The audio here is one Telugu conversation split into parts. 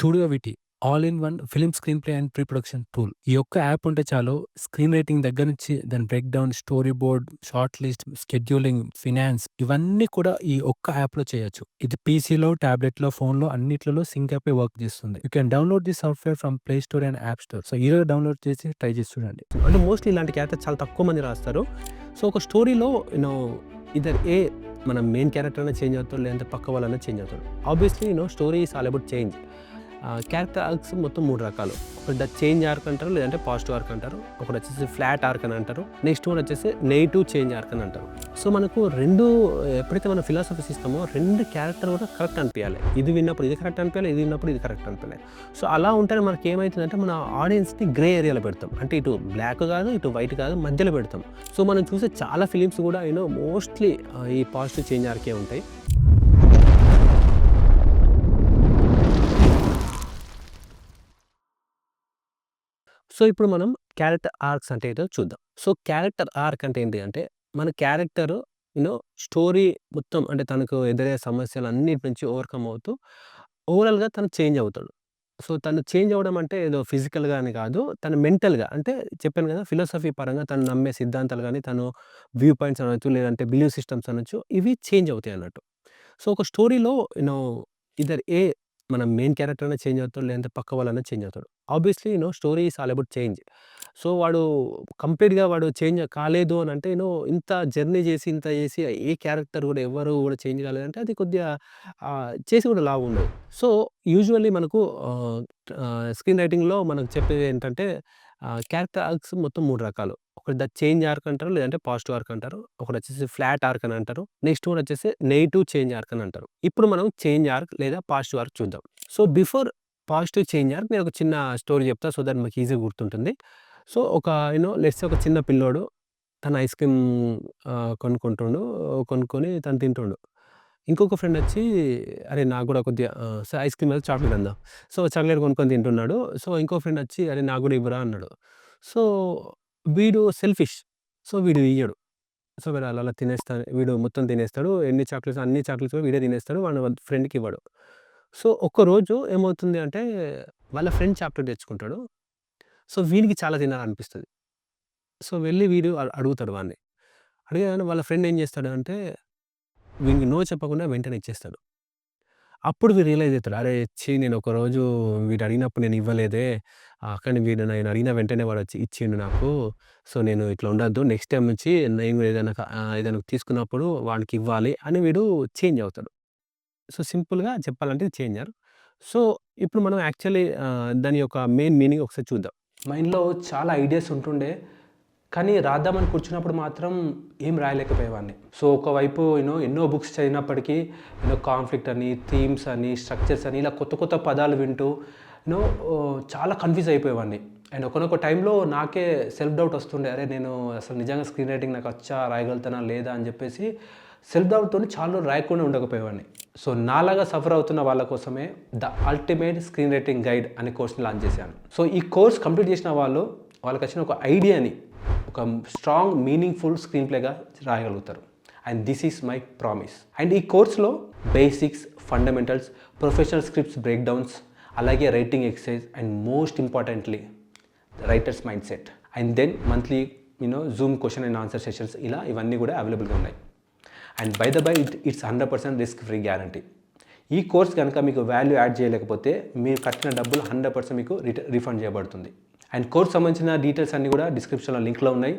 స్టూడియో విటి all in one film screenplay and pre production tool. ఈ ఒక్క యాప్ ఉంటే చాలు స్క్రీన్ రైటింగ్ దగ్గర నుంచి దాని break down, story board, short list, scheduling, finance ఇవన్నీ కూడా ఈ ఒక్క యాప్‌లో చేయొచ్చు. ఇది పీసీలో, టాబ్లెట్‌లో, ఫోన్‌లో అన్నిట్లలో సింక్ అయిపోయి వర్క్ చేస్తుంది. You can download the software from play store and app store. So ఈరోజు డౌన్‌లోడ్ చేసి ట్రై చేసి చూడండి. అంటే మోస్ట్‌లీ ఇలాంటి క్యారెక్టర్ చాలా తక్కువ మంది రాస్తారు. సో, ఒక స్టోరీలో ఇదర్ మన మెయిన్ క్యారెక్టర్ అనేది చేంజ్ అవుతాడు. లేదంటే పక్క వాళ్ళనేది చేంజ్ అవుతాడు. Obviously story is all about change. Character arcs మొత్తం 3 రకాలు. ఒకటి చేంజ్ ఆర్క్ అంటారు. లేదంటే పాజిటివ్ ఆర్క్ అంటారు. ఒకటొచ్చేసి ఫ్లాట్ ఆర్క్ అని అంటారు. నెక్స్ట్ వన్ వచ్చేసి నెగెటివ్ చేంజ్ ఆర్క్ అని అంటారు. సో, మనకు 2 ఎప్పుడైతే మనం ఫిలాసఫీస్ ఇస్తామో 2 క్యారెక్టర్ కూడా కరెక్ట్ అనిపియాలి. ఇది విన్నప్పుడు ఇది కరెక్ట్ అనిపియాలి. ఇది విన్నప్పుడు ఇది కరెక్ట్ అనిపియాలి. సో, అలా ఉంటేనే మనకి ఏమైతుందంటే మన ఆడియన్స్‌ని గ్రే ఏరియాలో పెడతాం. అంటే ఇటు బ్లాక్ కాదు, ఇటు వైట్ కాదు, మధ్యలో పెడతాం. సో, మనం చూసే చాలా ఫిలిమ్స్ కూడా మోస్ట్‌లీ ఈ పాజిటివ్ చేంజ్ ఆర్కే ఉంటాయి. సో, ఇప్పుడు మనం క్యారెక్టర్ ఆర్క్స్ అంటే ఏంటో చూద్దాం. సో, క్యారెక్టర్ ఆర్క్ అంటే ఏంటి అంటే, మన క్యారెక్టర్ స్టోరీ మొత్తం అంటే తనకు ఎదురయ్యే సమస్యలన్నిటి నుంచి ఓవర్‌కమ్ అవుతూ ఓవరాల్‌గా తను చేంజ్ అవుతాడు. సో, తను చేంజ్ అవ్వడం అంటే ఏదో ఫిజికల్‌గా అని కాదు. తను మెంటల్‌గా అంటే చెప్పాను కదా! ఫిలాసఫీ పరంగా తను నమ్మే సిద్ధాంతాలు గాని, తను వ్యూ పాయింట్స్ అనొచ్చు, లేదంటే బిలీవ్ సిస్టమ్స్ అనొచ్చు, ఇవి చేంజ్ అవుతాయి అన్నట్టు. సో, ఒక స్టోరీలో ఇదర్ మన మెయిన్ క్యారెక్టర్ అనేది చేంజ్ అవుతాడు. లేదంటే పక్క వాళ్ళనేది చేంజ్ అవుతాడు. Obviously story is all about change. So, వాడు కంప్లీట్‌గా చేంజ్ కాలేదు అనంటే ఇంత జర్నీ చేసి, ఇంత చేసి ఏ క్యారెక్టర్ కూడా ఎవ్వరు కూడా చేంజ్ కాలేదంటే అది కొద్దిగా చేసి కూడా లాభముండదు. సో, యూజువల్లీ మనకు ఆహ్, స్క్రీన్ రైటింగ్‌లో మనకు చెప్పేది ఏంటంటే క్యారెక్టర్ ఆర్క్స్ మొత్తం 3 రకాలు. ఒకటి చేంజ్ ఆర్క్ అంటారు. లేదంటే పాజిటివ్ ఆర్క్ అంటారు. ఒకటొచ్చేసి ఫ్లాట్ ఆర్క్ అని అంటారు. నెక్స్ట్ వన్ వచ్చేసి నెగెటివ్ చేంజ్ ఆర్క్ అని అంటారు. ఇప్పుడు మనం చేంజ్ ఆర్క్ లేదా పాజిటివ్ ఆర్క్ చూద్దాం. So, before positive change arc నేను ఒక చిన్న స్టోరీ చెప్తా. సో, దట్ మీకు ఈజీగా గుర్తుంటుంది. సో, ఒక లెట్స్ సే ఒక చిన్న పిల్లోడు తను ఐస్ క్రీమ్ కొనుక్కుంటుండు. కొనుక్కొని తను తింటుండు. ఇంకొక ఫ్రెండొచ్చి "అరే! నాకు గూడా కొద్దిగా ఐస్ క్రీమ్ లేదా చాక్లేట్ అందాం." సో, చాక్లేట్ కొనుక్కొని తింటున్నాడు. సో, ఇంకో ఫ్రెండొచ్చి "అరే! నాకు గూడా ఇవ్వురా" అన్నాడు. సో, వీడు సెల్ఫిష్. సో, వీడు ఇయ్యడు. సో, వీడు అలా అలా వీడు మొత్తం తినేస్తాడు. ఎన్ని చాక్లేట్స్ అన్ని చాక్లేట్స్ కూడా వీడే తినేస్తాడు. వాడు వాళ్ళ ఫ్రెండ్‌కి ఇవ్వడు. సో, ఒక్కరోజు ఏమవుతుంది అంటే వాళ్ళ ఫ్రెండ్ చాక్లేట్ తెచ్చుకుంటాడు. సో, వీనికి చాలా తినాలనిపిస్తది. సో, వెళ్లి వీడు అడుగుతాడు వాడిని. అడిగగానే వాళ్ళ ఫ్రెండ్ ఏం చేస్తాడు అంటే వీనికి నో చెప్పకుండా వెంటనే ఇచ్చేస్తాడు. అప్పుడు వీడు రియలైజ్ అయితాడు. అరే! ఛీ! నేను ఒకరోజు వీడు అడిగినప్పుడు నేను ఇవ్వలేదే. కానీ వీడు నేను అడిగిన వెంటనే వాడొచ్చి ఇచ్చిండు నాకు. సో, నేను ఇట్లా ఉండొద్దు. నెక్స్ట్ టైమ్ నుంచి నేను ఏదైనా తీసుకున్నప్పుడు వాడికి ఇవ్వాలి అని వీడు చేంజ్ అవుతాడు. సో, సింపుల్‌గా చెప్పాలంటే ఇది చేంజర్. సో, ఇప్పుడు మనం యాక్చువల్లీ దాని యొక్క మెయిన్ మీనింగ్ ఒకసారి చూద్దాం. మైండ్‌లో చాలా ఐడియాస్ ఉంటుండే. కానీ రాద్దామని కూర్చున్నప్పుడు మాత్రం ఏం రాయలేకపోయేవాడిని. సో, ఒకవైపు ఎన్నో బుక్స్ చదివినప్పటికీ కాన్ఫ్లిక్ట్ అని, థీమ్స్ అని, స్ట్రక్చర్స్ అని ఇలా కొత్త కొత్త పదాలు వింటూ చాలా కన్‌ఫ్యూజ్ అయిపోయేవాడిని. అండ్ ఒకానొక టైంలో నాకే సెల్ఫ్ డౌట్ వస్తుండే. అరే! నేను అసలు నిజంగా స్క్రీన్ రైటింగ్ నాకు వచ్చా? రాయగలుగుతానా? లేదా? అని చెప్పేసి సెల్ఫ్ డౌట్‌తోని చాలా రోజులు రాయకుండా ఉండకపోయేవాడిని. సో, నాలాగా సఫర్ అవుతున్న వాళ్ళ కోసమే the ultimate screenwriting guide అనే కోర్స్‌ని లాంచ్ చేశాను. సో, ఈ కోర్స్ కంప్లీట్ చేసిన వాళ్ళకొచ్చిన ఒక ఐడియాని ఒక స్ట్రాంగ్ మీనింగ్‌ఫుల్ స్క్రీన్ ప్లేగా రాయగలుగుతారు. And this is my promise. And ఈ కోర్స్‌లో basics, fundamentals, professional scripts breakdowns, అలాగే writing exercise and most importantly writers mindset. And then monthly Zoom question and answer sessions ఇవన్నీ కూడా అవైలబుల్‌గా ఉన్నాయి. And by the by it's 100% risk free guarantee. ఈ కోర్స్ కనుక మీకు వాల్యూ యాడ్ చేయలేకపోతే మీరు కట్టిన డబ్బులు 100% మీకు రిఫండ్ చేయబడుతుంది. అండ్ కోర్స్ సంబంధించిన డీటెయిల్స్ అన్నీ కూడా డిస్క్రిప్షన్‌లో లింక్‌లో ఉన్నాయి.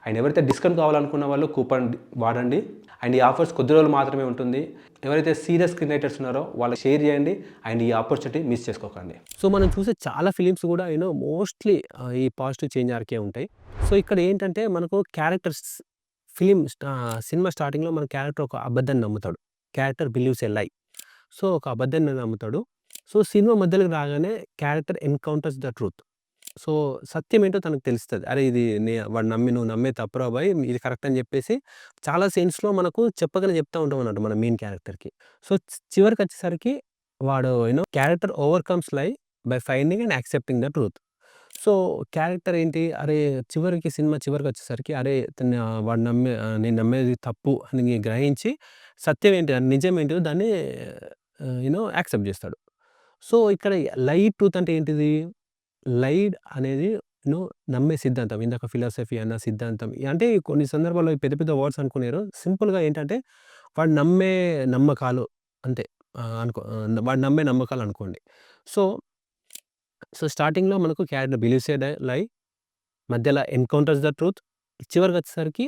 అండ్ ఎవరైతే డిస్కౌంట్ కావాలనుకున్న వాళ్ళు కూపన్ వాడండి. అండ్ ఈ ఆఫర్స్ కొద్ది రోజులు మాత్రమే ఉంటుంది. ఎవరైతే సీరియస్ స్క్రీన్ రైటర్స్ ఉన్నారో వాళ్ళకి షేర్ చేయండి. అండ్ ఈ ఆపర్చునిటీ మిస్ చేసుకోకండి. సో, మనం చూసే చాలా ఫిలిమ్స్ కూడా మోస్ట్‌లీ ఈ పాజిటివ్ చేంజ్ ఆర్కే ఉంటాయి. సో, ఇక్కడ ఏంటంటే మనకు క్యారెక్టర్స్ సినిమా స్టార్టింగ్‌లో మన క్యారెక్టర్ ఒక అబద్ధాన్ని నమ్ముతాడు. క్యారెక్టర్ బిలీవ్స్ ఎ లై. సో, ఒక అబద్ధాన్ని నమ్ముతాడు. సో, సినిమా మధ్యలోకి రాగానే character encounters the truth. So, సత్యం ఏంటో తనకు తెలుస్తది. అరే! ఇది వాడు నువ్వు నమ్మేది తప్పురా బాయ్! ఇది కరెక్ట్ అని చెప్పేసి చాలా సీన్స్‌లో మనకు చెప్పగానే చెప్తా ఉంటామన్నట్టు మన మెయిన్ క్యారెక్టర్‌కి. సో, చివరికొచ్చేసరికి వాడు క్యారెక్టర్ ఓవర్‌కమ్స్ లై by finding and accepting the truth. So, character ఏంటి? అరే! సినిమా చివరికొచ్చేసరికి అరే! నేను నమ్మేది తప్పు అని గ్రహించి సత్యం ఏంటి? నిజం ఏంటిదో దాన్ని యాక్సెప్ట్ చేస్తాడు. సో, ఇక్కడ ట్రూత్ అంటే ఏంటిది? లైడ్ అనేది నమ్మే సిద్ధాంతం. ఇందాక ఫిలాసఫీ అన్న సిద్ధాంతం. అంటే కొన్ని సందర్భాల్లో పెద్ద పెద్ద వర్డ్స్ అనుకునేరు. సింపుల్‌గా ఏంటంటే వాడు నమ్మే నమ్మకాలు అంతే. వాడు నమ్మే నమ్మకాలు అనుకోండి. సో, స్టార్టింగ్‌లో మనకు క్యారెక్టర్ బిలీవ్స్ ఎ లై, మధ్యలో ఎన్‌కౌంటర్స్ ద ట్రూత్, చివరికొచ్చేసరికి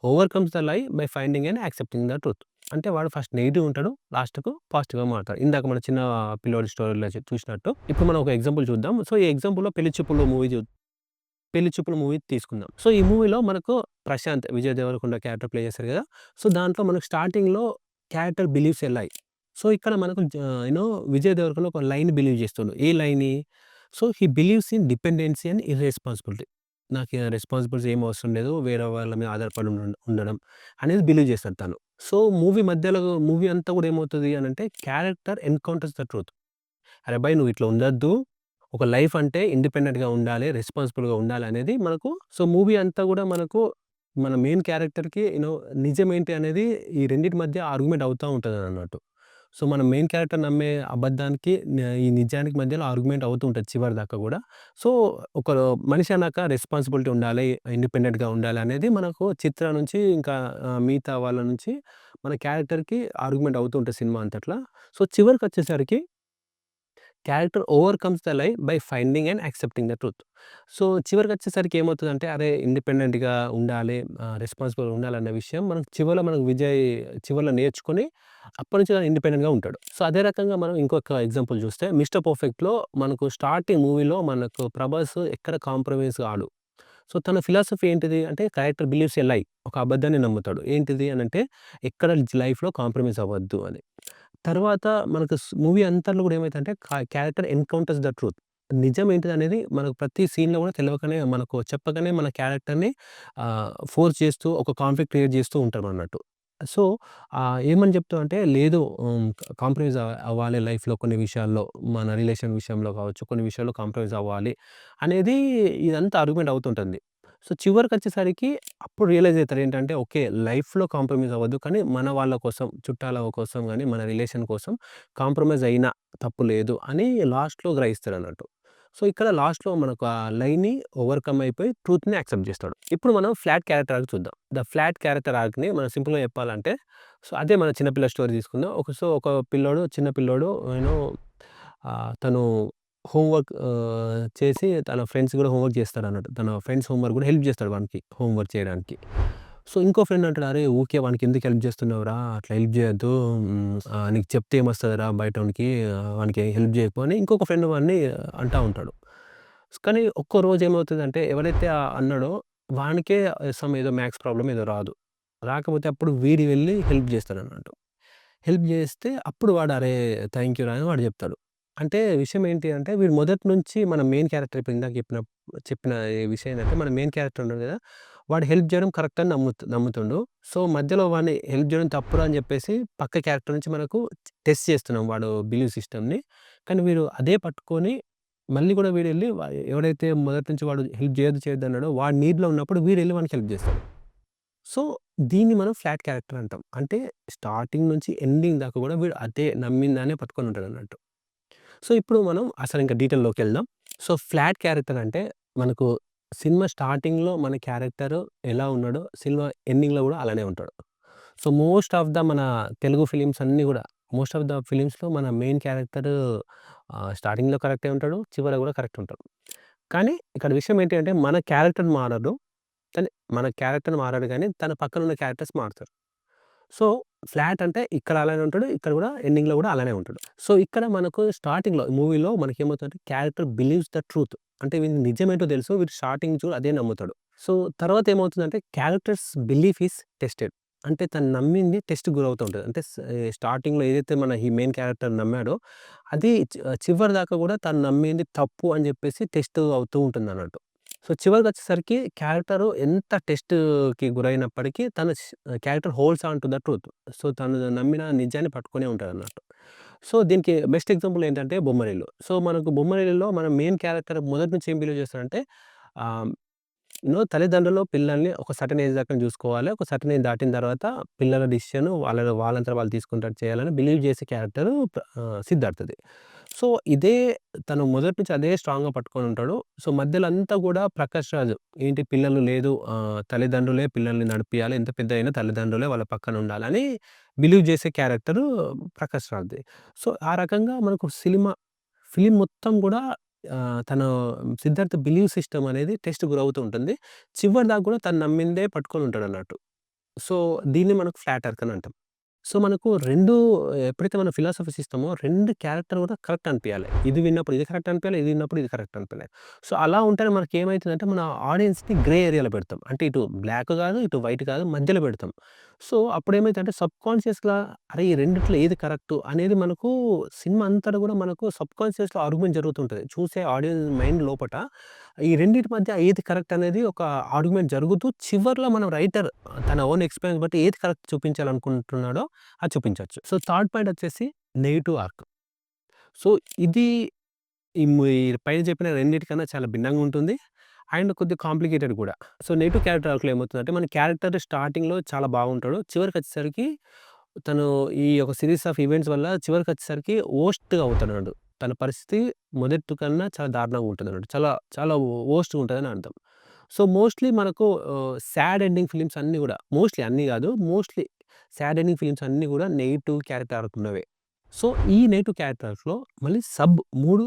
overcomes the lie by finding and accepting the truth. అంటే వాడు ఫస్ట్ నెగెటివ్ ఉంటాడు. లాస్ట్‌కు పాజిటివ్‌గా మారతాడు. ఇందాక మన చిన్న పిల్లోడి స్టోరీలో చూసినట్టు. ఇప్పుడు మనం ఒక ఎగ్జాంపుల్ చూద్దాం. సో, ఈ ఎగ్జాంపుల్‌లో 'పెళ్లి చూపులు' మూవీ తీసుకుందాం. సో, ఈ మూవీలో మనకు ప్రశాంత్, విజయ్ దేవరకొండ క్యారెక్టర్ ప్లే చేశారు కదా! సో, దాంట్లో మనకు స్టార్టింగ్‌లో క్యారెక్టర్ బిలీవ్స్ ఎ లై. సో, ఇక్కడ మనకు విజయ్ దేవరకొండ ఒక లైన్ బిలీవ్ చేస్తుండు. ఏ లైని? So, he believes in dependency and irresponsibility. నాకు రెస్పాన్సిబిలిటీస్ ఏమి అవసరం లేదు. వేరే వాళ్ళ మీద ఆధారపడి ఉండడం అనేది బిలీవ్ చేస్తాడు తను. సో, మూవీ అంతా కూడా ఏమవుతది అనంటే క్యారెక్టర్ ఎన్‌కౌంటర్స్ ద ట్రూత్. అరే భాయ్! నువ్వు ఇట్లా ఉండొద్దు. ఒక లైఫ్ అంటే ఇండిపెండెంట్‌గా ఉండాలి. రెస్పాన్సిబుల్‌గా ఉండాలనేది మనకు మూవీ అంతా గూడా మనకు మన మెయిన్ క్యారెక్టర్‌కి నిజమేంటి అనేది ఈ రెండిటి మధ్య ఆర్గ్యుమెంట్ అవుతా ఉంటదనన్నట్టు. సో, మన మెయిన్ క్యారెక్టర్ నమ్మే అబద్ధానికి ఈ నిజానికి మధ్యలో ఆర్గ్యుమెంట్ అవుతూ ఉంటది చివరి దాకా గూడా. సో, ఒక మనిషి అన్నాక రెస్పాన్సిబిలిటీ ఉండాలి, ఇండిపెండెంట్‌గా ఉండాలి అనేది మనకు చిత్ర నుంచి ఇంకా మిగతా వాళ్ళ నుంచి మన క్యారెక్టర్‌కి ఆర్గ్యుమెంట్ అవుతూ ఉంటది సినిమా అంతట్లా. సో, చివరికొచ్చేసరికి character overcomes the lie by finding and accepting the truth. So, చివరికొచ్చేసరికి ఏమవుతదంటే అరే! ఇండిపెండెంట్‌గా ఉండాలి, రెస్పాన్సిబుల్‌గా ఉండాలన్న విషయం మనకు మనకు చివర్లో నేర్చుకొని అప్పటినుంచి ఇండిపెండెంట్‌గా ఉంటాడు. సో, అదే రకంగా మనం ఇంకొక ఎగ్జాంపుల్ చూస్తే 'మిస్టర్ పర్ఫెక్ట్‌లో' మనకు స్టార్టింగ్ మూవీలో మనకు ప్రభాస్ ఎక్కడ కాంప్రమైజ్ కాడు. సో, తన ఫిలాసఫీ ఏంటిది అంటే క్యారెక్టర్ బిలీవ్స్ ఎ లై. ఒక అబద్ధాన్ని నమ్ముతాడు. ఏంటిది అనంటే ఎక్కడ లైఫ్‌లో కాంప్రమైజ్ అవ్వద్దు అని. తర్వాత మనకు మూవీ అంతట్లో కూడా ఏమైతదంటే క్యారెక్టర్ ఎన్‌కౌంటర్స్ ద ట్రూత్. నిజం ఏంటిదనేది మనకు ప్రతి సీన్‌లో కూడా తెలవకనే మనకు చెప్పకనే మన క్యారెక్టర్‌ని ఫోర్స్ చేస్తూ ఒక కాన్ఫ్లిక్ట్ క్రియేట్ చేస్తూ ఉంటామన్నట్టు. సో, ఏమని చెప్తామంటే లేదు కాంప్రమైజ్ అవ్వాలి లైఫ్‌లో కొన్ని విషయాల్లో. మన రిలేషన్ విషయంలో కావచ్చు, కొన్ని విషయాల్లో కాంప్రమైజ్ అవ్వాలి అనేది ఇదంతా ఆర్గ్యుమెంట్ అవుతుంటుంది. సో, చివరికొచ్చేసరికి అప్పుడు రియలైజ్ అయితారు ఏంటంటే, ఓకే. లైఫ్‌లో కాంప్రమైజ్ అవ్వద్దు. కానీ మన వాళ్ళ కోసం, చుట్టాల కోసం గాని, మన రిలేషన్ కోసం కాంప్రమైజ్ అయినా తప్పు లేదు అని లాస్ట్‌లో గ్రహిస్తాడన్నట్టు. సో, ఇక్కడ లాస్ట్‌లో మనకు ఆ లైన్‌ని ఓవర్‌కమ్ అయిపోయి ట్రూత్‌ని యాక్సెప్ట్ చేస్తాడు. ఇప్పుడు మనం ఫ్లాట్ క్యారెక్టర్ ఆర్క్ చూద్దాం. ఫ్లాట్ క్యారెక్టర్ ఆర్క్‌ని మనం సింపుల్‌గా చెప్పాలంటే, సో, అదే మన చిన్న పిల్ల స్టోరీ తీసుకుందాం. ఒక చిన్న పిల్లోడు తను హోంవర్క్ చేసి తన ఫ్రెండ్స్ కూడా హోంవర్క్ చేస్తాడన్నట్టు. తన ఫ్రెండ్స్ హోంవర్క్ కూడా హెల్ప్ చేస్తాడు వానికి హోంవర్క్ చేయడానికి. సో, ఇంకో ఫ్రెండ్ అంటాడు, "అరే! ఊకే వానికెందుకు హెల్ప్ చేస్తున్నావురా? అట్లా హెల్ప్ చేయొద్దు. నీకు చెప్తే ఏమొస్తదిరా బయటోనికి, వానికి హెల్ప్ చేయకు" అని ఇంకొక ఫ్రెండ్ వాడిని అంటా ఉంటాడు. కానీ ఒక్కో రోజు ఏమవుతదంటే ఎవరైతే అన్నాడో వానికే ఏదో మ్యాథ్స్ ప్రాబ్లమ్ ఏదో రాదు. రాకపోతే అప్పుడు వీడు వెళ్లి హెల్ప్ చేస్తాడన్నట్టు. హెల్ప్ చేస్తే అప్పుడు వాడు "అరే! థాంక్ యూ రా" అని వాడు చెప్తాడు. అంటే విషయం ఏంటి అంటే వీడు మొదటి నుంచి మన మెయిన్ క్యారెక్టర్ ఇప్పుడు ఇందాక చెప్పిన ఈ విషయం ఏంటంటే మన మెయిన్ క్యారెక్టర్ ఉన్నాడు కదా! వాడు హెల్ప్ చేయడం కరెక్ట్ అని నమ్ముతుండు. సో, మధ్యలో వాడిని హెల్ప్ చేయడం తప్పురా అని చెప్పేసి పక్క క్యారెక్టర్ నుంచి మనకు టెస్ట్ చేస్తున్నాం వాడు బిలీవ్ సిస్టమ్‌ని. కానీ వీడు అదే పట్టుకొని మళ్ళీ కూడా వీడెళ్ళి ఎవడైతే మొదటి నుంచి వాడు హెల్ప్ చేయొద్దు అన్నాడో వాడు నీడ్‌లో ఉన్నప్పుడు వీడెళ్ళి వానికి హెల్ప్ చేస్తాడు. సో, దీన్ని మనం ఫ్లాట్ క్యారెక్టర్ అంటాం. అంటే స్టార్టింగ్ నుంచి ఎండింగ్ దాకా కూడా వీడు అదే నమ్మిన దాన్నే పట్టుకొని ఉంటాడన్నట్టు. సో, ఇప్పుడు మనం అసలింక డీటెయిల్‌లోకెళ్దాం. సో, ఫ్లాట్ క్యారెక్టర్ అంటే మనకు సినిమా స్టార్టింగ్‌లో మన క్యారెక్టర్ ఎలా ఉన్నాడో సినిమా ఎండింగ్‌లో గూడా అలానే ఉంటాడు. సో, మోస్ట్ ఆఫ్ ద మన తెలుగు ఫిలిమ్స్ అన్నీ గూడా మోస్ట్ ఆఫ్ ద ఫిలిమ్స్‌లో మన మెయిన్ క్యారెక్టర్ స్టార్టింగ్‌లో కరెక్టే ఉంటాడు. చివర గూడా కరెక్ట్ ఉంటాడు. కానీ ఇక్కడ విషయం ఏంటి అంటే మన క్యారెక్టర్ మారడు. కానీ మన క్యారెక్టర్ మారడు గానీ తన పక్కన ఉన్న క్యారెక్టర్స్ మారుతారు. సో, ఫ్లాట్ అంటే ఇక్కడ అలానే ఉంటాడు. ఇక్కడ గూడా ఎండింగ్‌లో గూడా అలానే ఉంటాడు. సో, ఇక్కడ మనకు స్టార్టింగ్‌లో మూవీలో మనకేమవుతదంటే క్యారెక్టర్ బిలీవ్స్ ద ట్రూత్. అంటే వీనికి నిజమేంటో తెలుసు. వీడు స్టార్టింగ్ నుంచి కూడా అదే నమ్ముతాడు. సో, తర్వాత ఏమవుతుందంటే క్యారెక్టర్స్ బిలీఫ్ ఈస్ టెస్టెడ్. అంటే తను నమ్మింది టెస్ట్‌కి గురవుతూ ఉంటది. అంటే స్టార్టింగ్‌లో ఏదైతే మన ఈ మెయిన్ క్యారెక్టర్ నమ్మాడో అది చివరి దాకా గూడా తను నమ్మింది తప్పు అని జెప్పేసి టెస్ట్ అవుతూ ఉంటుందన్నట్టు. సో, చివరికొచ్చేసరికి క్యారెక్టరు ఎంత టెస్ట్‌కి గురైనప్పటికీ తన character holds on to the truth. So, తను నమ్మిన నిజాన్ని పట్టుకునే ఉంటాడన్నట్టు. సో, దీనికి బెస్ట్ ఎగ్జాంపుల్ ఏంటంటే 'బొమ్మరిల్లు'. సో, మనకు 'బొమ్మరిల్లులో' మన మెయిన్ క్యారెక్టర్ మొదటి నుంచి ఏం బిలీవ్ చేస్తాడంటే ఆహ్, తల్లిదండ్రులు పిల్లల్ని ఒక సర్టెన్ ఏజ్ దాకా చూసుకోవాలి. ఒక సర్టెన్ ఏజ్ దాటిన తర్వాత పిల్లల డిసిషన్ వాళ్ళంతట వాళ్ళు తీసుకున్నట్టు చేయాలని బిలీవ్ చేసే క్యారెక్టర్ సిద్ధార్థ్‌ది. సో, ఇదే తను మొదటి నుంచి అదే స్ట్రాంగ్‌గా పట్టుకొని ఉంటాడు. సో, మధ్యలో అంతా గూడా 'ప్రకాష్ రాజ్' ఏంటి పిల్లలు లేదు తల్లిదండ్రులే పిల్లల్ని నడిపియాలి. ఎంత పెద్దయినా తల్లిదండ్రులే వాళ్ళ పక్కన ఉండాలని బిలీవ్ చేసే క్యారెక్టరు 'ప్రకాష్ రాజ్‌ది'. సో, ఆ రకంగా మనకు ఫిల్మ్ మొత్తం గూడా తను 'సిద్ధార్థ్' బిలీవ్ సిస్టమ్ అనేది టెస్ట్ గురవుతూ ఉంటుంది. చివరిదాకా గూడా తను నమ్మిందే పట్టుకొని ఉంటాడన్నట్టు. సో, దీన్ని మనకు ఫ్లాట్ ఎర్త్ అని అంటాం. సో, మనకు 2 ఎప్పుడైతే మనం ఫిలాసఫీస్ ఇస్తామో 2 క్యారెక్టర్ కూడా కరెక్ట్ అనిపియాలి. ఇది విన్నప్పుడు ఇది కరెక్ట్ అనిపియాలి. ఇది విన్నప్పుడు ఇది కరెక్ట్ అనిపియాలి. సో, అలా ఉంటేనే మనకేమైతదంటే మన ఆడియన్స్‌ని గ్రే ఏరియాలో పెడతాం. అంటే ఇటు బ్లాక్ కాదు, ఇటు వైట్ కాదు మధ్యలో పెడతాం. సో, అప్పుడేమైతదంటే సబ్‌కాన్షియస్‌గా అరే! ఈ రెండిట్లో ఏది కరెక్టు అనేది మనకు సినిమా అంతటా కూడా మనకు సబ్‌కాన్షియస్‌లో ఆర్గ్యుమెంట్ జరుగుతుంటది. చూసే ఆడియన్స్ మైండ్ లోపట ఈ రెండిటి మధ్య ఏది కరెక్ట్ అనేది ఒక ఆర్గ్యుమెంట్ జరుగుతూ చివర్లో మనం రైటర్ తన ఓన్ ఎక్స్‌పీరియన్స్ బట్టి ఏది కరెక్ట్ చూపించాలనుకుంటున్నాడో అది చూపించొచ్చు. సో, థర్డ్ పాయింట్ వచ్చేసి నెగెటివ్ ఆర్క్. సో, ఇది ఈ పైన చెప్పిన రెండిటికన్నా చాలా భిన్నంగా ఉంటుంది. అండ్ కొద్దిగా కాంప్లికేటెడ్ కూడా. సో, నెగెటివ్ క్యారెక్టర్ ఆర్క్‌లో ఏమవుతుందంటే మన క్యారెక్టర్ స్టార్టింగ్‌లో చాలా బాగుంటాడు. చివరికొచ్చేసరికి తను ఈ యొక్క సీరీస్ ఆఫ్ ఈవెంట్స్ వల్ల చివరికొచ్చేసరికి వరస్ట్‌గా అవుతున్నాడు. తన పరిస్థితి మొదటి కన్నా చాలా దారుణంగా ఉంటదన్నట్టు. చాలా చాలా వరస్ట్‌గా ఉంటదని అర్థం. సో, మోస్ట్‌లీ మనకు సాడ్ ఎండింగ్ ఫిల్మ్స్ అన్నీ గూడా మోస్ట్‌లీ అన్నీ గాదు. మోస్ట్‌లీ సాడ్ ఎండింగ్ ఫిల్మ్స్ అన్నీ గూడా నెగెటివ్ క్యారెక్టర్ ఆర్క్ ఉన్నవే. సో, ఈ నెగెటివ్ క్యారెక్టర్ ఆర్క్‌లో మళ్ళీ 3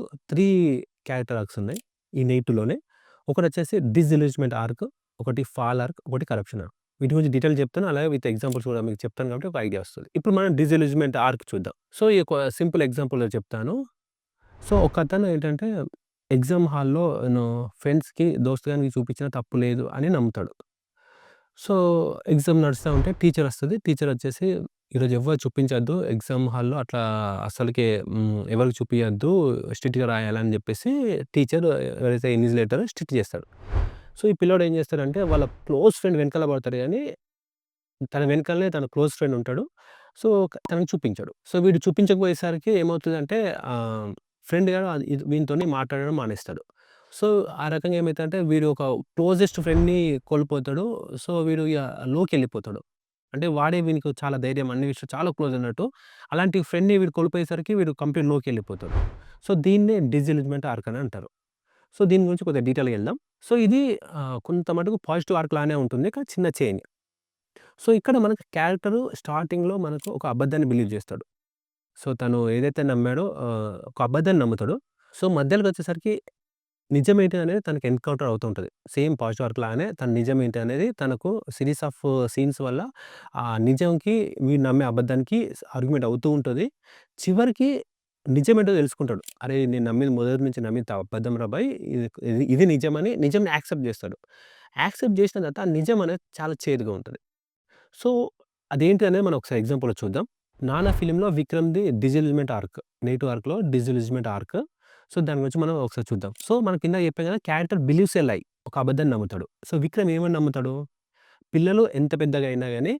క్యారెక్టర్ ఆర్క్స్ ఉన్నాయి. ఈ నెగెటివ్‌లోనే. ఒకటొచ్చేసి డిసిల్యూజ్‌మెంట్ ఆర్క్, ఒకటి ఫాల్ ఆర్క్, ఒకటి కరప్షన్ ఆర్క్. వీటి గురించి డీటెయిల్ చెప్తాను. అలాగే విత్ ఎగ్జాంపుల్స్ కూడా మీకు చెప్తాను కాబట్టి ఒక ఐడియా వస్తది. ఇప్పుడు మనం డిసిల్యూజ్‌మెంట్ ఆర్క్ చూద్దాం. సో, ఈ యొక్క సింపుల్ ఎగ్జాంపుల్‌లో చెప్తాను. సో, ఒకతను ఏంటంటే ఎగ్జామ్ హాల్‌లో ఫ్రెండ్స్‌కి, దోస్తుగానికి చూపించినా తప్పు లేదు అని నమ్ముతాడు. సో, ఎగ్జామ్ నడుస్తా ఉంటే టీచరొస్తది. టీచరొచ్చేసి ఈరోజు ఎవ్వరు చూపించొద్దు. ఎగ్జామ్ హాల్‌లో అట్లా అస్సలకే ఎవరికి చూపియొద్దు. స్ట్రిక్ట్‌గా రాయాలని జెప్పేసి టీచర్ ఎవరైతే ఇన్విజిలేటరో స్ట్రిక్ట్ చేస్తాడు. సో, ఈ పిల్లోడు ఏం చేస్తాడంటే వాళ్ళ క్లోజ్ ఫ్రెండ్ వెనకాల పడతాడు గానీ, తన వెనకాలనే తన క్లోజ్ ఫ్రెండ్ ఉంటాడు. సో, తనకి చూపించడు. సో, వీడు చూపించకపోయేసరికి ఏమవుతదంటే ఫ్రెండ్ గాడు వీనితోని మాట్లాడడం మానేస్తాడు. సో, ఆ రకంగా ఏమైతదంటే వీడు ఒక క్లోజెస్ట్ ఫ్రెండ్‌ని కోల్పోతాడు. సో, వీడు ఇగ లోకెళ్ళిపోతాడు. అంటే వాడే వీనికి చాలా ధైర్యం అన్ని విషయాలు చాలా క్లోజ్ అన్నట్టు. అలాంటి ఫ్రెండ్‌ని వీడు కోల్పోయేసరికి వీడు కంప్లీట్ లోకెళ్ళిపోతాడు. సో, దీన్నే డిసిల్యూజ్‌మెంట్ ఆర్క్ అని అంటారు. సో, దీని గురించి కొద్దిగా డీటెయిల్‌గా ఎళ్దాం. సో, ఇది కొంత మటుకు పాజిటివ్ ఆర్క్ లానే ఉంటుంది. కానీ చిన్న చేంజ్. సో, ఇక్కడ మనకు క్యారెక్టరు స్టార్టింగ్‌లో మనకు ఒక అబద్ధాన్ని బిలీవ్ చేస్తాడు. సో, తను ఏదైతే నమ్మాడో ఒక అబద్ధాన్ని నమ్ముతాడు. సో, మధ్యలోకొచ్చేసరికి నిజమేంటి అనేది తనకి ఎన్‌కౌంటర్ అవుతూ ఉంటది. సేమ్ పాజిటివ్ ఆర్క్ లాగానే తను నిజమేంటి అనేది తనకు సీరీస్ ఆఫ్ సీన్స్ వల్ల ఆ నిజంకి వీడు నమ్మే అబద్ధానికి ఆర్గ్యుమెంట్ అవుతూ ఉంటది. చివరికి నిజమేంటో తెలుసుకుంటాడు. అరే! నేను నమ్మింది మొదటి నుంచి నమ్మింది అబద్ధం రా భాయ్. ఇది నిజమని నిజంని యాక్సెప్ట్ చేస్తాడు. యాక్సెప్ట్ చేసిన తర్వాత ఆ నిజం అనేది చాలా చేదుగా ఉంటది. సో, అదేంటి అనేది మనం ఒకసారి ఎగ్జాంపుల్‌లో చూద్దాం. 'నానా' ఫిల్మ్‌లో విక్రమ్‌ది డిజిల్యూజ్‌మెంట్ ఆర్క్. నెగెటివ్ ఆర్క్‌లో డిజిల్యూజ్‌మెంట్ ఆర్క్. సో, దాని గురించి మనం ఒకసారి చూద్దాం. సో, మనం కింద చెప్పాం కదా! క్యారెక్టర్ బిలీవ్స్ ఎ లై. ఒక అబద్ధాన్ని నమ్ముతాడు. సో, విక్రమ్ ఏమని నమ్ముతాడు? పిల్లలు ఎంత పెద్దగా అయినా గాని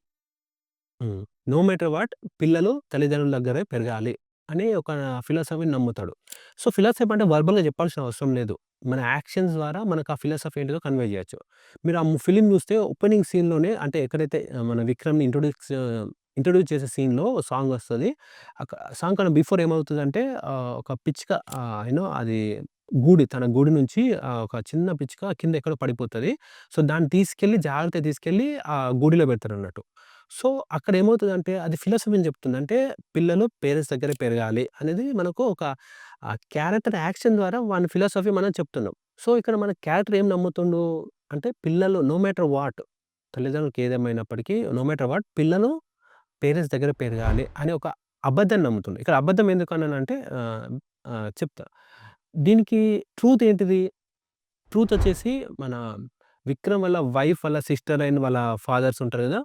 నో మ్యాటర్ వాట్ పిల్లలు తల్లిదండ్రుల దగ్గరే పెరగాలి అనే ఒక ఫిలాసఫీని నమ్ముతాడు. సో, ఫిలాసఫీ అంటే వర్బల్‌గా చెప్పాల్సిన అవసరం లేదు. మన యాక్షన్స్ ద్వారా మనకు ఆ ఫిలాసఫీ ఏంటిదో కన్వే చేయొచ్చు. మీరు ఆ ఫిల్మ్ చూస్తే ఓపెనింగ్ సీన్‌లోనే అంటే ఎక్కడైతే మన విక్రమ్‌ని ఇంట్రొడ్యూస్ చేసే సీన్‌లో సాంగ్ వస్తది. సాంగ్ కన్నా బిఫోర్ ఏమవుతదంటే ఒక పిచ్చుక అది తన గూడు నుంచి ఒక చిన్న పిచ్చుక కింద ఎక్కడో పడిపోతది. సో, దాన్ని జాగ్రత్తగా తీసుకెళ్ళి ఆ గూటిలో పెడతారన్నట్టు. సో, అక్కడ ఏమవుతదంటే అది ఫిలాసఫీని చెప్తుంది. అంటే పిల్లలు పేరెంట్స్ దగ్గరే పెరగాలి అనేది మనకు ఒక క్యారెక్టర్ యాక్షన్ ద్వారా వాని ఫిలాసఫీ మనం చెప్తున్నాం. సో, ఇక్కడ మన క్యారెక్టర్ ఏం నమ్ముతుండు అంటే పిల్లలు నో మ్యాటర్ వాట్ తల్లిదండ్రులకు ఏదేమైనప్పటికీ నో మ్యాటర్ వాట్ పిల్లలు పేరెంట్స్ దగ్గర పెరగాలి అనే ఒక అబద్ధాన్ని నమ్ముతుండు. ఇక్కడ అబద్ధం ఎందుకన్నానంటే చెప్తా. దీనికి ట్రూత్ ఏంటిది? ట్రూత్ వచ్చేసి మన విక్రమ్ వాళ్ళ వైఫ్, వాళ్ళ సిస్టర్ అండ్ వాళ్ళ ఫాదర్స్ ఉంటారు గదా!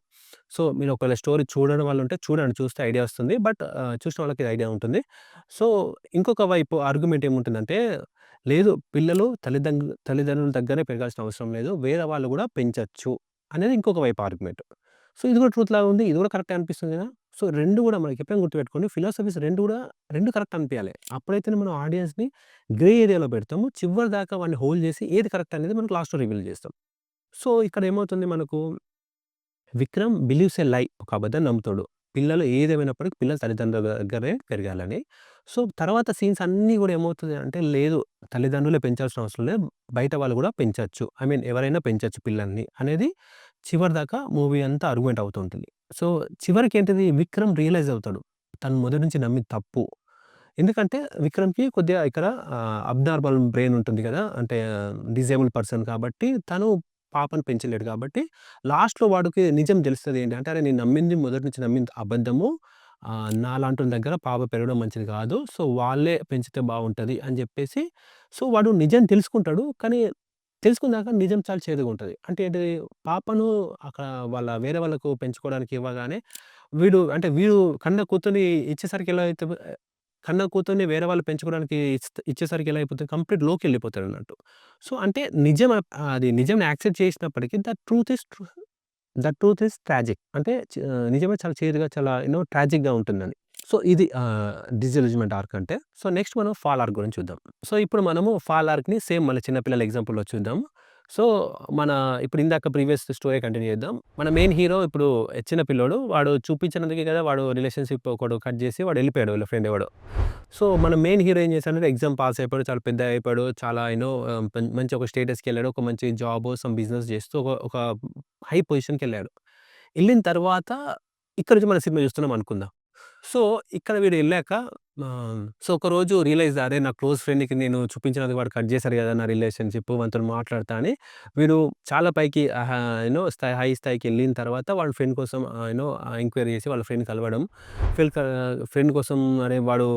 సో, మీరు ఒకవేళ స్టోరీ చూడని వాళ్ళుంటే చూడండి. చూస్తే ఐడియా వస్తుంది. బట్ చూసిన వాళ్ళకి ఐడియా ఉంటుంది. సో, ఇంకొక వైపు ఆర్గ్యుమెంట్ ఏముంటుందంటే, లేదు పిల్లలు తల్లిదండ్రుల దగ్గరే పెరగాల్సిన అవసరం లేదు. వేరే వాళ్ళు గూడా పెంచొచ్చు అనేది ఇంకొక వైపు ఆర్గ్యుమెంట్. సో, ఇది గూడా ట్రూత్ లాగా ఉంది. ఇది గూడా కరెక్టే అనిపిస్తుంది గదా! సో, 2 గూడా మనకి ఎప్పుడైనా గుర్తుపెట్టుకోండి ఫిలాసఫీస్ 2 కరెక్ట్ అనిపియాలి. అప్పుడైతేనే మనం ఆడియన్స్‌ని గ్రే ఏరియాలో పెడతాము. చివరి దాకా వాడిని హోల్డ్ చేసి ఏది కరెక్ట్ అనేది మనకు లాస్ట్‌లో రివీల్ చేస్తాం. సో, ఇక్కడ ఏమవుతుంది మనకు విక్రమ్ బిలీవ్స్ ఎ లై. ఒక అబద్ధాన్ని నమ్ముతాడు. పిల్లలు ఏదేమైనప్పటికి పిల్లలు తల్లిదండ్రుల దగ్గరే పెరగాలని. సో, తర్వాత సీన్స్ అన్నీ గూడా ఏమవుతది అంటే, లేదు తల్లిదండ్రులే పెంచాల్సిన అవసరం లేదు. బయట వాళ్ళు గూడా పెంచొచ్చు. ఐ మీన్ ఎవరైనా పెంచొచ్చు పిల్లల్ని అనేది చివరిదాకా మూవీ అంతా ఆర్గ్యుమెంట్ అవుతూ ఉంటుంది. సో, చివరికేంటిది విక్రమ్ రియలైజ్ అవుతాడు. తను మొదటి నుంచి నమ్మింది తప్పు. ఎందుకంటే విక్రమ్‌కి కొద్దిగా ఇక్కడ అబ్నార్మల్ బ్రెయిన్ ఉంటుంది గదా! అంటే డిజేబుల్ పర్సన్ కాబట్టి తను పాపను పెంచలేడు కాబట్టి లాస్ట్‌లో వాడికి నిజం తెలుస్తది ఏంటి అంటే, అరే! నేను నమ్మింది మొదటి నుంచి నమ్మింది అబద్ధము. నాలాంటోని దగ్గర పాప పెరగడం మంచిది కాదు. సో, వాళ్ళే పెంచితే బావుంటది అని జెప్పేసి సో, వాడు నిజం తెలుసుకుంటాడు. కానీ తెలుసుకున్నాక నిజం చాలా చేదుగుంటది. అంటే ఏంటిది పాపను అక్కడ వేరే వాళ్ళకు పెంచుకోవడానికి ఇవ్వగానే వీడు కన్న కూతుర్ని ఇచ్చేసరికి ఎలా అయితది కన్న కూతుర్ని వేరే వాళ్ళు పెంచుకోవడానికి ఇచ్చేసరికి ఎలా అయిపోతది కంప్లీట్ లోకెళ్ళిపోతాడన్నట్టు. సో, అంటే అది నిజంని యాక్సెప్ట్ చేసినప్పటికి ద ట్రూత్ ఈస్ ట్రాజిక్. అంటే నిజమే చాలా చేదుగా చాలా ట్రాజిక్‌గా ఉంటుందని. సో, ఇది డిsillusionment ఆర్క్ అంటే. సో, నెక్స్ట్ మనం ఫాల్ ఆర్క్ గురించి చూద్దాం. సో, ఇప్పుడు మనము ఫాల్ ఆర్క్‌ని సేమ్ మళ్ళీ చిన్న పిల్లల ఎగ్జాంపుల్‌లో చూద్దాం. సో, మన ఇప్పుడు ఇందాక ప్రీవియస్ స్టోరీ కంటిన్యూ చేద్దాం. మన మెయిన్ హీరో ఇప్పుడు చిన్న పిల్లోడు. వాడు చూపించినందుకే కదా వాడు రిలేషన్‌షిప్ ఒకడు కట్ చేసి వాడు వెళ్ళిపోయాడు వాళ్ళ ఫ్రెండ్ ఎవడో. సో, మన మెయిన్ హీరో ఏం చేశాడంటే ఎగ్జామ్ పాస్ అయిపోయాడు. చాలా పెద్దగా అయిపోయాడు. చాలా మంచి ఒక స్టేటస్‌కెళ్ళాడు. ఒక మంచి జాబో, సమ్ బిజినెస్ చేస్తూ ఒక ఒక హై పొజిషన్‌కెళ్ళాడు. ఎళ్ళిన తర్వాత ఇక్కడ నుంచి మన సినిమా చూస్తున్నాం అనుకుందాం. సో, ఇక్కడ వీడు ఎళ్ళాక సో, ఒకరోజు రియలైజ్ అరే! నా క్లోజ్ ఫ్రెండ్‌కి నేను చూపించినందుకు వాడు కట్ చేశారు కదా! నా రిలేషన్‌షిప్ వానితోని మాట్లాడతా అని వీడు చాలా పైకి హై స్థాయికెళ్ళిన తర్వాత వాళ్ళ ఫ్రెండ్ కోసం ఎంక్వైరీ చేసి వాళ్ళ ఫ్రెండ్‌ని కలవడం. ఫిల్ క ఫ్రెండ్ కోసం అరే! వాడు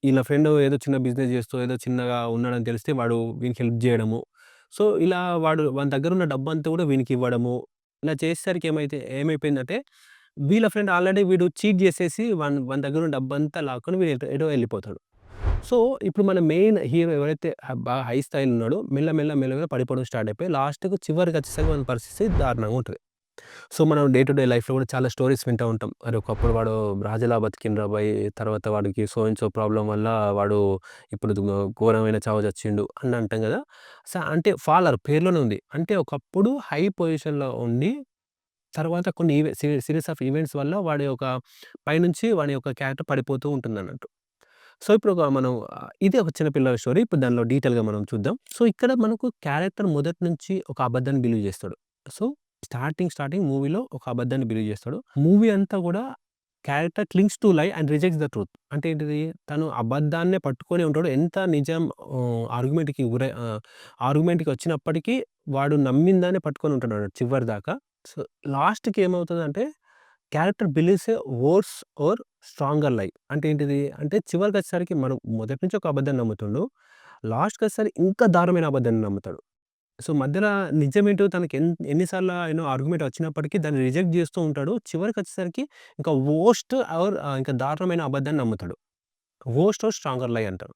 ఈళ్ళ ఫ్రెండ్ ఏదో చిన్న బిజినెస్ చేస్తూ ఏదో చిన్నగా ఉన్నాడని తెలిస్తే వాడు వీనికి హెల్ప్ చేయడము. సో, ఇలా వాని దగ్గరున్న డబ్బంతా కూడా వీనికివ్వడము. ఇలా చేసేసరికి ఏమైపోయిందంటే వీళ్ళ ఫ్రెండ్ ఆల్రెడీ వీడు చీట్ చేసేసి వాని దగ్గరున్న డబ్బంతా లాక్కొని వీడు ఎటో ఎళ్ళిపోతాడు. సో, ఇప్పుడు మన మెయిన్ హీరో ఎవరైతే బాగా హై స్థాయిలో ఉన్నాడో మెల్లగా పడిపోవడం స్టార్ట్ అయిపోయి లాస్ట్‌కు చివరికొచ్చేసరికి వాని పరిస్థితి దారుణంగా ఉంటది. సో, మనం డే టు డే లైఫ్‌లో కూడా చాలా స్టోరీస్ వింటూ ఉంటాం. అరే! ఒకప్పుడు వాడు రాజులా బతికిండ్రా బయ్ తర్వాత వాడికి సో అండ్ సో ప్రాబ్లమ్ వల్ల వాడు ఇప్పుడు ఘోరమైన చావు చచ్చిండు అని అంటాం కదా! అంటే ఫాలర్ పేరులోనే ఉంది. అంటే ఒకప్పుడు హై పొజిషన్‌లో ఉండి తర్వాత కొన్ని సీరీస్ ఆఫ్ ఈవెంట్స్ వల్ల పైనుంచి వాడి యొక్క క్యారెక్టర్ పడిపోతూ ఉంటుందన్నట్టు. సో, ఇప్పుడు మనం ఇది ఒక చిన్న పిల్లల స్టోరీ. ఇప్పుడు దానిలో డీటెయిల్‌గా మనం చూద్దాం. సో, ఇక్కడ మనకు క్యారెక్టర్ మొదటి నుంచి ఒక అబద్ధాన్ని బిలీవ్ చేస్తాడు. సో, స్టార్టింగ్ మూవీలో ఒక అబద్ధాన్ని బిలీవ్ చేస్తాడు. మూవీ అంతా కూడా character clings to lie and rejects the truth. అంటే ఏంటిది? తను అబద్ధాన్నే పట్టుకొని ఉంటాడు. ఎంత నిజం ఆర్గ్యుమెంట్‌కి వచ్చినప్పటికీ వాడు నమ్మిన పట్టుకొని ఉంటాడన్నట్టు చివరిదాకా. సో, లాస్ట్‌కి ఏమవుతదంటే character believes a worse or stronger lie. అంటే ఏంటిది? అంటే చివరికొచ్చేసరికి మనం మొదటి నుంచి ఒక అబద్ధాన్ని నమ్ముతుండు. లాస్ట్‌కొచ్చేసరికి ఇంకా దారుణమైన అబద్ధాన్ని నమ్ముతాడు. సో, మధ్యల నిజమేంటో తనకి ఎన్ని సార్లు ఆర్గ్యుమెంట్ వచ్చినప్పటికీ దాన్ని రిజెక్ట్ చేస్తూ ఉంటాడు. చివరికొచ్చేసరికి ఇంకా వరస్ట్ ఇంకా దారుణమైన అబద్ధాన్ని నమ్ముతాడు. వరస్ట్ ఆర్ స్ట్రాంగర్ లై అంటారు.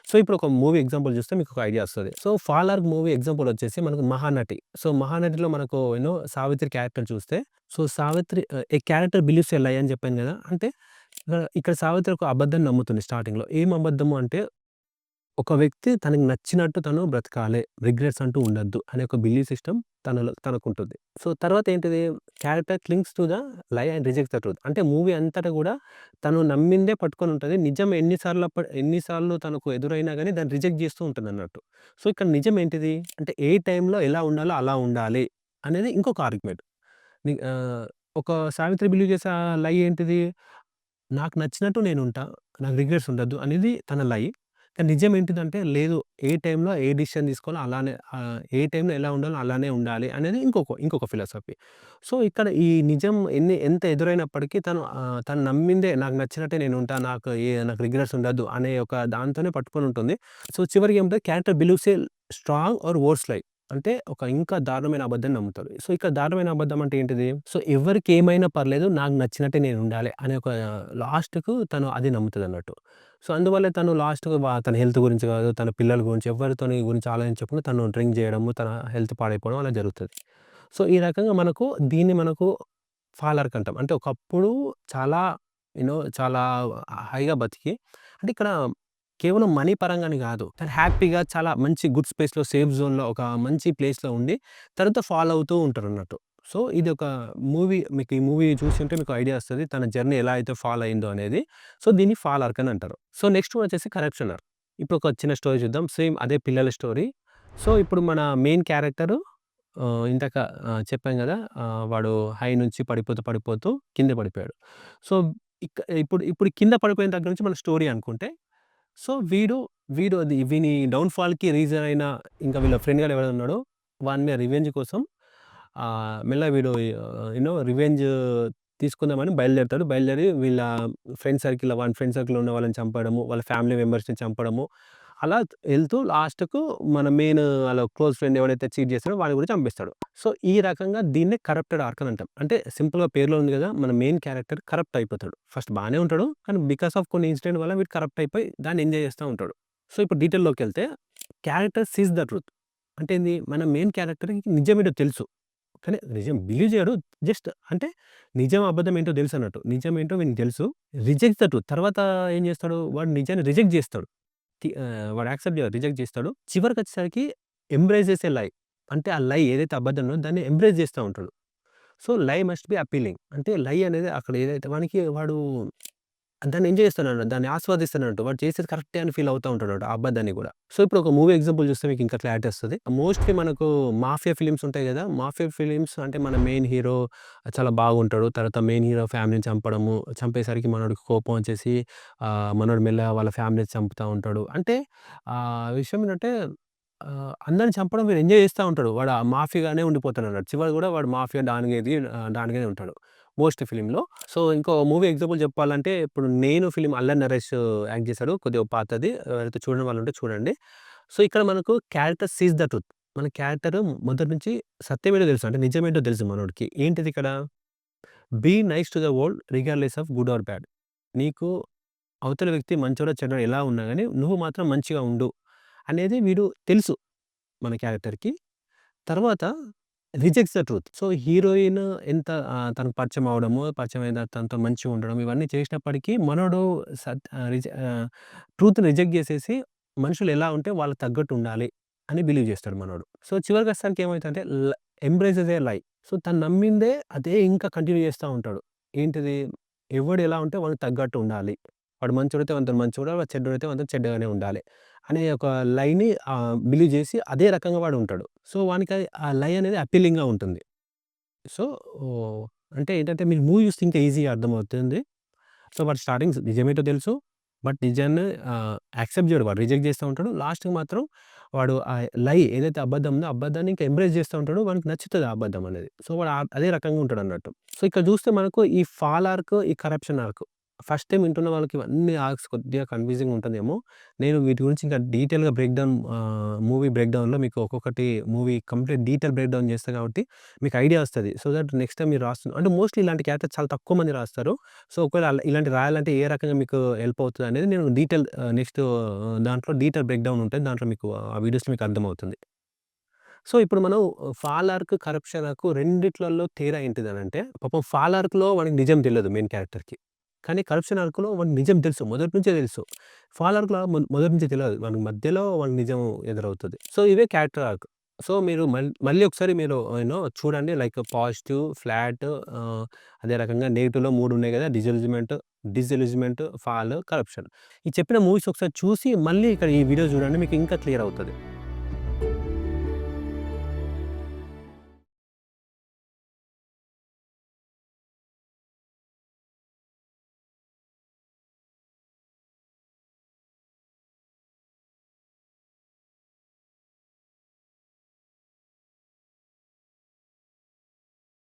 సో, ఇప్పుడు ఒక మూవీ ఎగ్జాంపుల్ చూస్తే మీకు ఒక ఐడియా వస్తది. సో, 'ఫాల్' మూవీ ఎగ్జాంపుల్ వచ్చేసి మనకు 'మహానటి'. సో, 'మహానటి'లో మనకు సావిత్రి క్యారెక్టర్ చూస్తే so, Savitri A character believes a లై అని చెప్పాను కదా! అంటే ఇక్కడ సావిత్రి ఒక అబద్ధాన్ని నమ్ముతుంది స్టార్టింగ్‌లో. ఏం అబద్ధము అంటే ఒక వ్యక్తి తనకి నచ్చినట్టు తను బ్రతకాలే. రిగ్రెట్స్ అంటూ ఉండొద్దు అనే ఒక బిలీఫ్ సిస్టమ్ తనకుంటుంది. సో, తర్వాత ఏంటిది క్యారెక్టర్ క్లింగ్స్ టు ద లై అండ్ రిజెక్ట్స్ ద ట్రూత్. అంటే మూవీ అంతటా గూడా తను నమ్మిందే పట్టుకొని ఉంటది. నిజం ఎన్ని సార్లు తనకు ఎదురైనా గాని దాన్ని రిజెక్ట్ జేస్తూ ఉంటుందన్నట్టు. సో, ఇక్కడ నిజం ఏంటిది? అంటే ఏ టైంలో ఎలా ఉండాలో అలా ఉండాలి అనేది ఇంకొక ఆర్గ్యుమెంట్. ఒక సావిత్రి బిలీవ్ చేసే లై ఏంటిది? నాకు నచ్చినట్టు నేనుంటా. నాకు రిగ్రెట్స్ ఉండొద్దు అనేది తన లై. కానీ నిజం ఏంటిదంటే లేదు ఏ టైంలో ఏ డిసిషన్ తీసుకోవాలో అలానే ఏ టైంలో ఎలా ఉండాలో అలానే ఉండాలి అనేది ఇంకొక ఫిలాసఫీ. సో, ఇక్కడ ఈ నిజం ఎంత ఎదురైనప్పటికీ తను నమ్మిందే నాకు నచ్చినట్టే నేనుంటా. నాకు రిగ్రెట్స్ ఉండొద్దు అనే ఒక దాంతోనే పట్టుకొని ఉంటుంది. సో, చివరికి ఏమంటే character believes a strong or worse lie. అంటే ఒక ఇంకా దారుణమైన అబద్ధాన్ని నమ్ముతాడు. సో, ఇక్కడ దారుణమైన అబద్ధం అంటే ఏంటిది? సో, ఎవరికి ఏమైనా పర్లేదు నాకు నచ్చినట్టే నేనుండాలి అనే ఒక లాస్ట్‌కు తను అది నమ్ముతదన్నట్టు. సో, అందువల్లే తను లాస్ట్‌కి తన హెల్త్ గురించి కాదు, తన పిల్లల గురించి గురించి ఆలోచించకుండా తను డ్రింక్ చేయడము, తన హెల్త్ పాడైపోవడం అలా జరుగుతది. సో, ఈ రకంగా దీన్ని మనకు ఫాలర్క్ అంటాం. అంటే ఒకప్పుడు చాలా చాలా హైగా బతికి అంటే ఇక్కడ కేవలం మనీ పరంగానే గాదు. తను హ్యాపీగా చాలా మంచి గుడ్ స్పేస్‌లో సేఫ్ జోన్‌లో ఒక మంచి ప్లేస్‌లో ఉండి తర్వాత ఫాలో అవుతూ ఉంటారన్నట్టు. సో, ఇది ఒక మూవీ మీకు ఈ మూవీ చూసుంటే మీకు ఐడియా వస్తది. తన జర్నీ ఎలా అయితే ఫాలో అయిందో అనేది. సో, దీన్ని ఫాల్ ఆర్క్ అని అంటారు. సో, నెక్స్ట్ వన్ వచ్చేసి కరప్షన్ ఆర్క్. ఇప్పుడు ఒక చిన్న స్టోరీ చూద్దాం. సేమ్ అదే పిల్లల స్టోరీ. సో, ఇప్పుడు మన మెయిన్ క్యారెక్టరు ఇందాక చెప్పాం గదా! వాడు హై నుంచి పడిపోతూ కింద పడిపోయాడు. సో, ఇప్పుడు ఇప్పుడు కింద పడిపోయిన దగ్గర నుంచి మన స్టోరీ అనుకుంటే, సో, వీడు అది వీని డౌన్‌ఫాల్‌కి రీజన్ అయిన ఇంకా వీళ్ళ ఫ్రెండ్ గాడు ఎవరైతే ఉన్నాడో వాని మీద రివెంజ్ కోసం మెల్లగా వీడు రివెంజ్ తీసుకుందామని బయలుదేరుతాడు. బయలుదేరి వీళ్ళ వాని ఫ్రెండ్ సర్కిల్‌లో ఉన్న వాళ్ళని చంపడము, వాళ్ళ ఫ్యామిలీ మెంబర్స్‌ని చంపడము, అలా ఎళ్తూ లాస్ట్‌కు మన మెయిన్ వాళ్ళ క్లోజ్ ఫ్రెండ్ ఎవడైతే చీట్ చేస్తాడో వాడిని కూడా చంపేస్తాడు. సో, ఈ రకంగా దీన్నే కరప్టెడ్ ఆర్క్ అని అంటాం. అంటే సింపుల్‌గా పేరులో ఉంది గదా! మన మెయిన్ క్యారెక్టర్ కరప్ట్ అయిపోతాడు. ఫస్ట్ బానే ఉంటాడు. కానీ బికాస్ ఆఫ్ కొన్ని ఇన్సిడెంట్ వల్ల వీడు కరప్ట్ అయిపోయి దాన్ని ఎంజాయ్ చేస్తా ఉంటాడు. సో, ఇప్పుడు డీటెయిల్‌లోకెళ్తే క్యారెక్టర్ సీస్ ద ట్రూత్. అంటే ఏంది? మన మెయిన్ క్యారెక్టర్‌కి నిజమేంటో తెలుసు. కానీ నిజం బిలీవ్ చేయడు. జస్ట్ అంటే నిజం, అబద్ధం ఏంటో తెలుసన్నట్టు. నిజం ఏంటో వీనికి తెలుసు. Rejects the truth. తర్వాత ఏం చేస్తాడు? వాడు నిజాన్ని రిజెక్ట్ చేస్తాడు. వాడు యాక్సెప్ట్ చేయడు. రిజెక్ట్ చేస్తాడు. చివరికొచ్చేసరికి ఎంబ్రేస్ చేసే లై. అంటే ఆ లై ఏదైతే అబద్ధం ఉందో దాన్ని ఎంబ్రేస్ చేస్తా ఉంటాడు. సో, లై మస్ట్ బి అప్పీలింగ్. అంటే లై అనేది అక్కడ ఏదైతే వాడు దాన్ని ఎంజాయ్ చేస్తాడన్నట్టు. దాన్ని ఆస్వాదిస్తాడన్నట్టు. వాడు చేసేది కరెక్టే అని ఫీల్ అవుతా ఉంటాడన్నట్టు. ఆ అబద్ధాన్ని గూడా. సో, ఇప్పుడు ఒక మూవీ ఎగ్జాంపుల్ చూస్తే మీకు ఇంకా క్లారిటీ వస్తది. మోస్ట్‌లీ మనకు మాఫియా ఫిల్మ్స్ ఉంటాయి గదా! మాఫియా ఫిల్మ్స్ అంటే మన మెయిన్ హీరో చాలా బాగుంటాడు. తర్వాత మెయిన్ హీరో ఫ్యామిలీని చంపడము, చంపేసరికి మనోడికి కోపం వచ్చేసి మనోడు మెల్లగా వాళ్ళ ఫ్యామిలీని చంపుతా ఉంటాడు. అంటే విషయం ఏంటంటే అందరిని చంపడం వీడు ఎంజాయ్ చేస్తా ఉంటాడు. వాడు ఆ మాఫియాగానే ఉండిపోతాడన్నట్టు. చివరికి గూడా వాడు మాఫియా డాన్‌గానే ఉంటాడు. మోస్ట్ ఫిల్మ్‌లో. సో, ఇంకో మూవీ ఎగ్జాంపుల్ చెప్పాలంటే ఇప్పుడు 'నేను' ఫిల్మ్ అల్లరి నరేష్ యాక్ట్ చేశాడు. కొద్దిగా పాతది. ఎవరైతే చూడని వాళ్ళు ఉంటే చూడండి. సో, ఇక్కడ మనకు క్యారెక్టర్ సీస్ ద ట్రూత్. మన క్యారెక్టర్ మొదటి నుంచి సత్యమేంటో తెలుసు. అంటే నిజమేంటో తెలుసు మనోడికి. ఏంటిది ఇక్కడ? Be nice to the world regardless of good or bad. నీకు అవతల వ్యక్తి మంచోడో, చెడ్డోడో ఎలా ఉన్నా గాని నువ్వు మాత్రం మంచిగా ఉండు అనేది వీడు తెలుసు మన క్యారెక్టర్‌కి. తర్వాత rejects the truth. So, heroine ఎంత తనకు పరిచయం అవ్వడము, పరిచయమైన తనతో మంచిగా ఉండడం ఇవన్నీ చేసినప్పటికీ మనోడు సత్ ఆహ్, రిజె ఆహ్, ట్రూత్‌ని రిజెక్ట్ చేసేసి మనుషులు ఎలా ఉంటే వాళ్ళకి తగ్గట్టు ఉండాలి అని బిలీవ్ చేస్తాడు మనోడు. సో, చివరికొచ్చేసరికి ఏమైతదంటే ఎంబ్రేసెస్ ఎ లై. సో, తను నమ్మిందే అదే ఇంకా కంటిన్యూ చేస్తా ఉంటాడు. ఏంటిది? ఎవడు ఎలా ఉంటే వానికి తగ్గట్టు ఉండాలి. వాడు మంచోడైతే వానితోని మంచిగా ఉండాలి. వాడు చెడ్డోడైతే వానితోని చెడ్డగానే ఉండాలి. అనే ఒక లైని బిలీవ్ చేసి అదే రకంగా వాడు ఉంటాడు. సో, వానికి ఆ లై అనేది అప్పీలింగ్‌గా ఉంటుంది. సో, అంటే ఏంటంటే మీకు మూవీ చూస్తే ఇంకా ఈజీగా అర్థమవుతుంది. సో, వాడు స్టార్టింగ్ నిజమేంటో తెలుసు. బట్ నిజాన్ని యాక్సెప్ట్ చేయడు. వాడు రిజెక్ట్ చేస్తా ఉంటాడు. లాస్ట్‌కి మాత్రం వాడు ఆ లై ఏదైతే అబద్ధం ఉందో, అబద్ధాన్ని ఇంకా ఎంబ్రేస్ చేస్తా ఉంటాడు. వానికి నచ్చుతది ఆ అబద్ధం అనేది. సో, వాడు అదే రకంగా ఉంటాడన్నట్టు. సో, ఇక్కడ చూస్తే మనకు ఈ ఫాల్ ఆర్క్, ఈ కరప్షన్ ఆర్క్ ఫస్ట్ టైమ్ వింటున్న వాళ్ళకి ఇవన్నీ ఆర్క్స్ కొద్దిగా కన్‌ఫ్యూజింగ్‌గా ఉంటదేమో. నేను వీటి గురించి ఇంకా డీటెయిల్‌గా మూవీ బ్రేక్ డౌన్‌లో మీకు ఒక్కొక్కటి movie complete detail break down చేస్తా కాబట్టి మీకు ఐడియా వస్తది. సో దట్ నెక్స్ట్ టైమ్ మీరు అంటే మోస్ట్‌లీ ఇలాంటి క్యారెక్టర్స్ చాలా తక్కువ మంది రాస్తారు. సో, ఒకవేళ ఇలాంటి రాయాలంటే ఏ రకంగా మీకు హెల్ప్ అవుతదనేది నేను నెక్స్ట్ దాంట్లో డీటెయిల్ బ్రేక్ డౌన్ ఉంటది. దాంట్లో మీకు ఆ వీడియోస్‌లో మీకు అర్థమవుతుంది. సో, ఇప్పుడు మనం ఫాల్ ఆర్క్, కరప్షన్ ఆర్క్ రెండిట్లలో తేడా ఏంటిదనంటే, పాపం ఫాల్ ఆర్క్‌లో వాడికి నిజం తెలవదు మెయిన్ క్యారెక్టర్‌కి. కానీ కరప్షన్ ఆర్క్‌లో వాడికి నిజం తెలుసు. మొదటి నుంచే తెలుసు. ఫాల్ ఆర్క్‌లో మొదటి నుంచి తెలవదు. వానికి మధ్యలో వానికి నిజం ఎదురవుతది. సో, ఇవే క్యారెక్టర్ ఆర్క్. సో, మీరు మళ్ళీ ఒకసారి మీరు చూడండి లైక్ పాజిటివ్, ఫ్లాట్ అదే రకంగా నెగెటివ్‌లో 3 ఉన్నాయి గదా! డిసెల్యూజ్‌మెంట్, ఫాల్, కరప్షన్. ఈ చెప్పిన మూవీస్ ఒకసారి చూసి మళ్ళీ ఇక్కడ ఈ వీడియో చూడండి. మీకు ఇంకా క్లియర్ అవుతది.